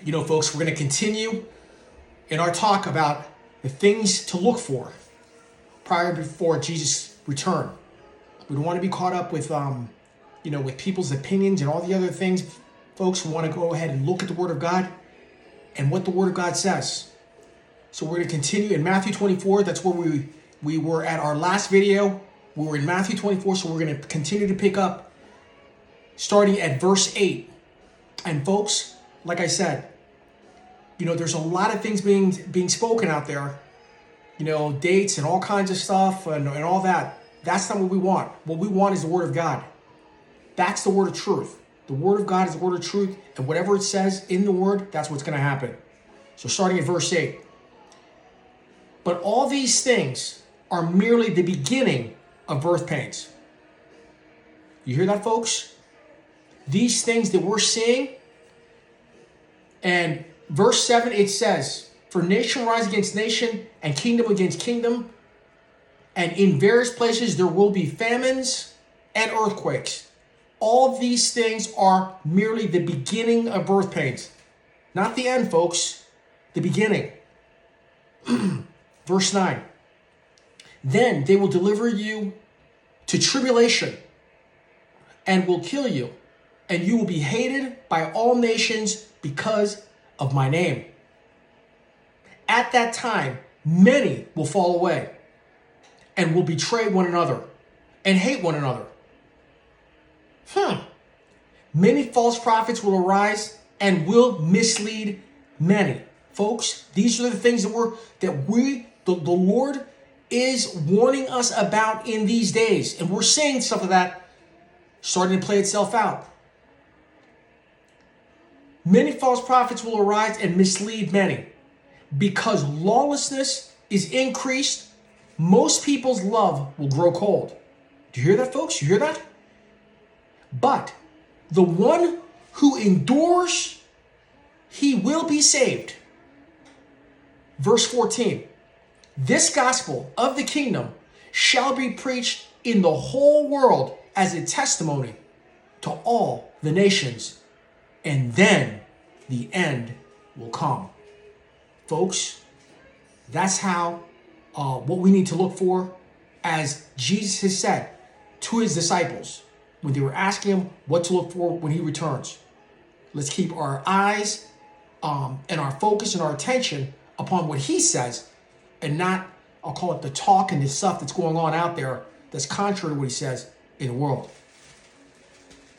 You know, folks, we're going to continue in our talk about the things to look for before Jesus' return. We don't want to be caught up with, with people's opinions and all the other things. Folks, we want to go ahead and look at the Word of God and what the Word of God says. So we're going to continue in Matthew 24. That's where we were at our last video. We were in Matthew 24, so we're going to continue to pick up starting at verse 8. And folks, like I said, there's a lot of things being spoken out there, dates and all kinds of stuff and all that. That's not what we want. What we want is the Word of God. That's the word of truth. The Word of God is the word of truth, and whatever it says in the Word, that's what's going to happen. So starting at verse 8. But all these things are merely the beginning of birth pains. You hear that, folks? These things that we're seeing, and verse 7, it says, for nation will rise against nation, and kingdom against kingdom, and in various places there will be famines and earthquakes. All these things are merely the beginning of birth pains. Not the end, folks. The beginning. Verse 9. Then they will deliver you to tribulation and will kill you, and you will be hated by all nations because of my name. At that time, many will fall away and will betray one another and hate one another. Many false prophets will arise and will mislead many. Folks, these are the things the Lord is warning us about in these days. And we're seeing some of that starting to play itself out. Many false prophets will arise and mislead many. Because lawlessness is increased, most people's love will grow cold. Do you hear that, folks? You hear that? But the one who endures, he will be saved. Verse 14. This gospel of the kingdom shall be preached in the whole world as a testimony to all the nations, and then the end will come. Folks, that's how what we need to look for, as Jesus has said to his disciples when they were asking him what to look for when he returns. Let's keep our eyes and our focus and our attention upon what he says, and not, I'll call it the talk and the stuff that's going on out there that's contrary to what he says in the world.